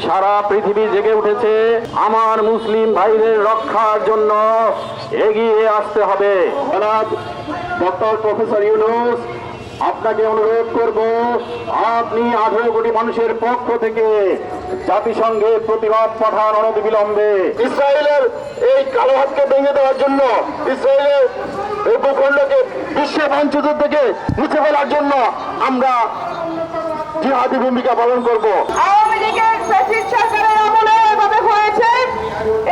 সারা পৃথিবী জেগে উঠেছে। আমার মুসলিম ভাইদের রক্ষার জন্য এগিয়ে আসতে হবে। জনাব ডক্টর প্রফেসর ইউনূস, আপনাকে অনুরোধ করব, আপনি 18 কোটি মানুষের পক্ষ থেকে জাতিসংঘে প্রতিবাদ পাঠান অনতিবিলম্বে। ইসরায়েলের এই কালো হাতকে ভেঙে দেওয়ার জন্য, ইসরায়েলের এই ভূখণ্ডকে বিশ্ব মঞ্চের থেকে মুছে ফেলার জন্য আমরা জিহাদি ভূমিকা পালন করব। আওয়ামী লীগের ফ্যাসিস্ট সরকারের আমলে এভাবে হয়েছে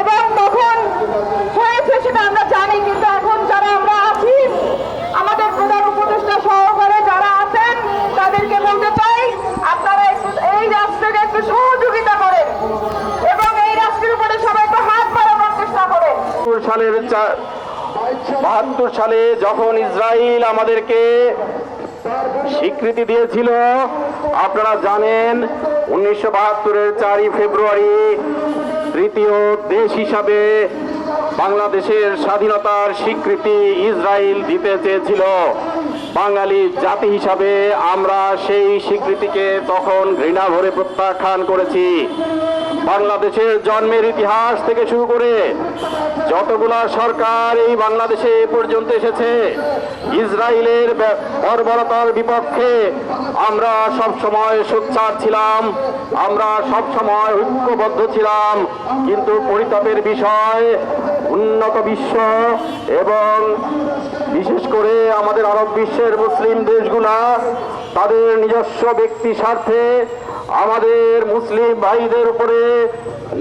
এবং তখন হয়েছে সেটা আমরা জানি, কিন্তু এখন যারা আমরা আছি, আমাদের প্রধান উপদেষ্টা সহকারে যারা আছেন, তাদেরকে বলতে চাই, আপনারা একটু এই রাষ্ট্রকে একটু সহযোগিতা করেন এবং এই রাষ্ট্রের উপরে সবাই একটু হাত বাড়ানোর চেষ্টা করেন। 72 সালে যখন ইসরায়েল আমাদেরকে স্বীকৃতি দিয়েছিল, আপনারা জানেন 1972-এর 4 ফেব্রুয়ারি তৃতীয় দেশ হিসাবে বাংলাদেশের স্বাধীনতার স্বীকৃতি ইসরায়েল দিতে চেয়েছিল। বাঙালি জাতি হিসাবে আমরা সেই স্বীকৃতিকে তখন ঘৃণা ভরে প্রত্যাখ্যান করেছি। বাংলাদেশের জন্মের ইতিহাস থেকে শুরু করে যতগুলা সরকার এই বাংলাদেশে এ পর্যন্ত এসেছে, ইসরায়েলের বর্বরতার বিপক্ষে আমরা সব সময় সোচ্চার ছিলাম, আমরা সব সময় ঐক্যবদ্ধ ছিলাম। কিন্তু পরিতাপের বিষয়, উন্নত বিশ্ব এবং বিশেষ করে আমাদের আরব বিশ্বের মুসলিম দেশগুলা তাদের নিজস্ব ব্যক্তি স্বার্থে আমাদের মুসলিম ভাইদের উপরে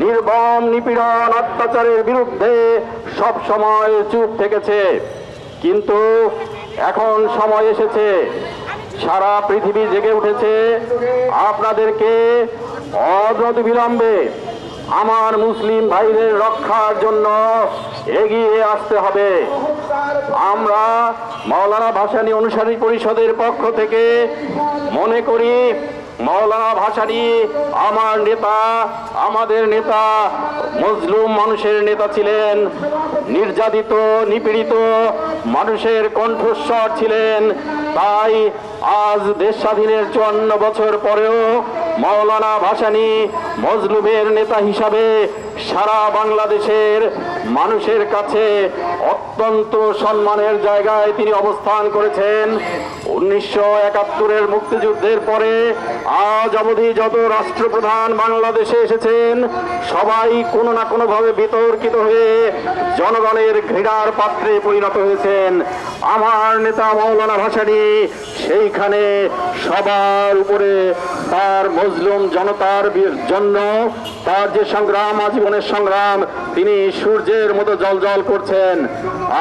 নির্মম নিপীড়ন অত্যাচারের বিরুদ্ধে সব সময় চুপ থেকেছে। কিন্তু এখন সময় এসেছে, সারা পৃথিবী জেগে উঠেছে। আপনাদেরকে অনতিবিলম্বে আমার মুসলিম ভাইদের রক্ষার জন্য এগিয়ে আসতে হবে। আমরা মাওলানা ভাসানী অনুসারী পরিষদের পক্ষ থেকে মনে করি, মাওলানা ভাসানী আমার নেতা, আমাদের নেতা, মজলুম মানুষের নেতা ছিলেন, নির্যাতিত নিপীড়িত মানুষের কণ্ঠস্বর ছিলেন। তাই আজ দেশ স্বাধীনের 54 বছর পরেও মাওলানা ভাসানী মজলুমের নেতা হিসাবে সারা বাংলাদেশের মানুষের কাছে অত্যন্ত সম্মানের জায়গায় তিনি অবস্থান করেছেন। 1971-এর মুক্তিযুদ্ধের পরে আজ অবধি যত রাষ্ট্রপ্রধান বাংলাদেশে এসেছেন, সবাই কোনো না কোনোভাবে বিতর্কিত হয়ে জনগণের ঘৃণার পাত্রে পরিণত হয়েছেন। আমার নেতা মাওলানা ভাসানী সেইখানে সবার উপরে তার মজলুম জনতার জন্য তার যে সংগ্রাম, আজীবনের সংগ্রাম, তিনি সূর্যের মতো জ্বলজ্বল করছেন।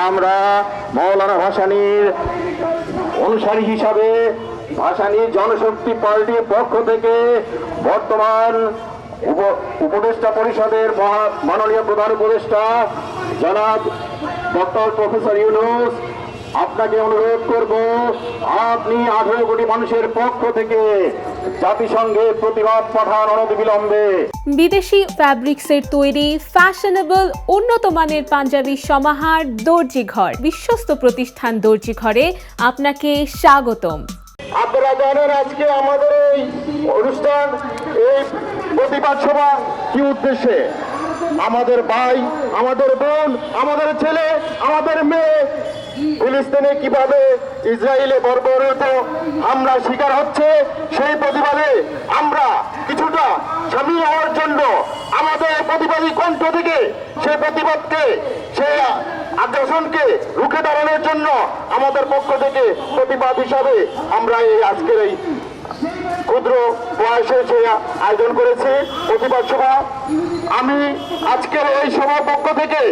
আমরা মাওলানা ভাসানীর অনুসারী হিসাবে ভাসানী জনশক্তি পার্টির পক্ষ থেকে বর্তমান উপদেষ্টা পরিষদের মাননীয় প্রধান উপদেষ্টা জনাব ডক্টর প্রফেসর ইউনূস, আপনাকে অনুরোধ করব, আপনি 18 কোটি মানুষের পক্ষ থেকে জাতিসংঘে প্রতিবাদ পাঠান অনতিবিলম্বে। বিদেশি ফ্যাব্রিক্সের তৈরি ফ্যাশনেবল উন্নত মানের পাঞ্জাবি সমাহার দর্জি ঘর, বিশ্বস্ত প্রতিষ্ঠান দর্জি ঘরে আপনাকে স্বাগতম। আপনারা জানেন আজকে আমাদের এই অনুষ্ঠান, এই প্রতিবাদ সভা কি উদ্দেশ্যে? আমাদের ভাই, আমাদের বোন, আমাদের ছেলে, আমাদের মেয়ে ফিলিস্তিনে কিভাবে ইসরায়েলে বর্বরিত হামলার শিকার হচ্ছে, সেই প্রতিবাদে আমরা কিছুটা সামিল হওয়ার জন্য আমাদের প্রতিবাদী কণ্ঠ থেকে সেই প্রতিবাদকে, সেই আগ্রাসনকে রুখে দাঁড়ানোর জন্য আমাদের পক্ষ থেকে প্রতিবাদ হিসাবে আমরা এই আজকের এই ক্ষুদ্র বয়সে সে আয়োজন করেছি প্রতিবাদ সভা। আমি আজকের এই সভার পক্ষ থেকে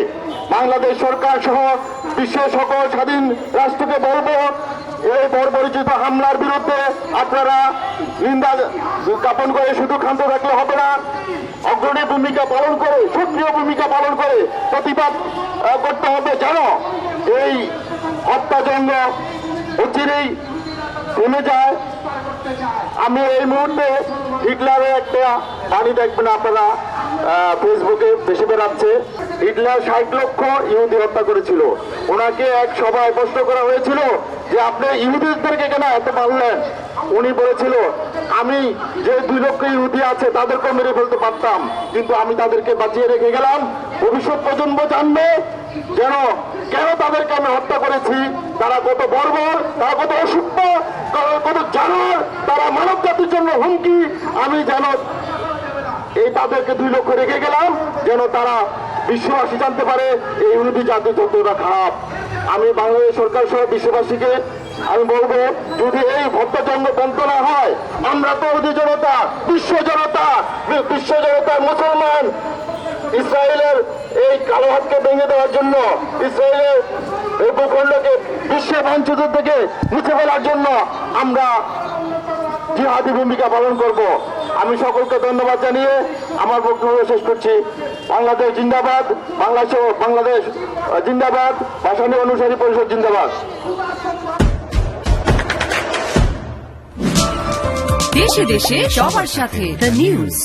বাংলাদেশ সরকার সহ বিশ্বের সকল স্বাধীন রাষ্ট্রকে বলবো, এই বর্বরিত হামলার বিরুদ্ধে আপনারা নিন্দা জ্ঞাপন করে শুধু ক্ষান্ত থাকলে হবে না, অগ্রণী ভূমিকা পালন করে, সক্রিয় ভূমিকা পালন করে প্রতিবাদ করতে হবে, যেন এই হত্যাযজ্ঞ অচিরেই থেমে যায়। আমি এই মুহূর্তে হিটলারের একটা বাণী দেখবেন আপনারা ফেসবুকে বেশি বেড়াচ্ছে। হিটলার 60 লক্ষ ইহুদি হত্যা করেছিল। ওনাকে এক সভায় প্রশ্ন করা হয়েছিল যে আপনি ইহুদিদেরকে কেন এত মারলেন। উনি বলেছিল আমি যে 2 লক্ষ ইহুদি আছে তাদেরকেও মেরে ফেলতে পারতাম, কিন্তু আমি তাদেরকে বাঁচিয়ে রেখে গেলাম। ভবিষ্যৎ প্রজন্ম জানবে যেন কেন তাদেরকে আমি হত্যা করেছি, তারা কত বর্বর, তারা কত অসভ্য, কত জানোয়ার, তারা মানব জাতির জন্য হুমকি। আমি যেন এই তাদেরকে 2 লক্ষ রেখে গেলাম যেন তারা বিশ্ববাসী জানতে পারে এই ইহুদি জাতি যতটা খারাপ। আমি বাংলাদেশ সরকার সহ বিশ্ববাসীকে আমি বলবো, যদি এই হত্যাচন্দ্র বন্ধ না হয়, আমরা তো ইহুদি জনতা, বিশ্ব জনতা মুসলমান ইসরায়েলের এই কালো হাতকে ভেঙে দেওয়ার জন্য, ইসরায়েলের এই ভূখণ্ডকে বিশ্বের মানচিত্র থেকে মুছে ফেলার জন্য আমরা জিহাদি ভূমিকা পালন করব। আমি সকলকে ধন্যবাদ জানিয়ে আমার বক্তব্য শেষ করছি। বাংলাদেশ জিন্দাবাদ, বাংলাদেশ জিন্দাবাদ, ভাষানী অনুসারী পরিষদ জিন্দাবাদ। দেশে দেশে সবার সাথে দ্য নিউজ।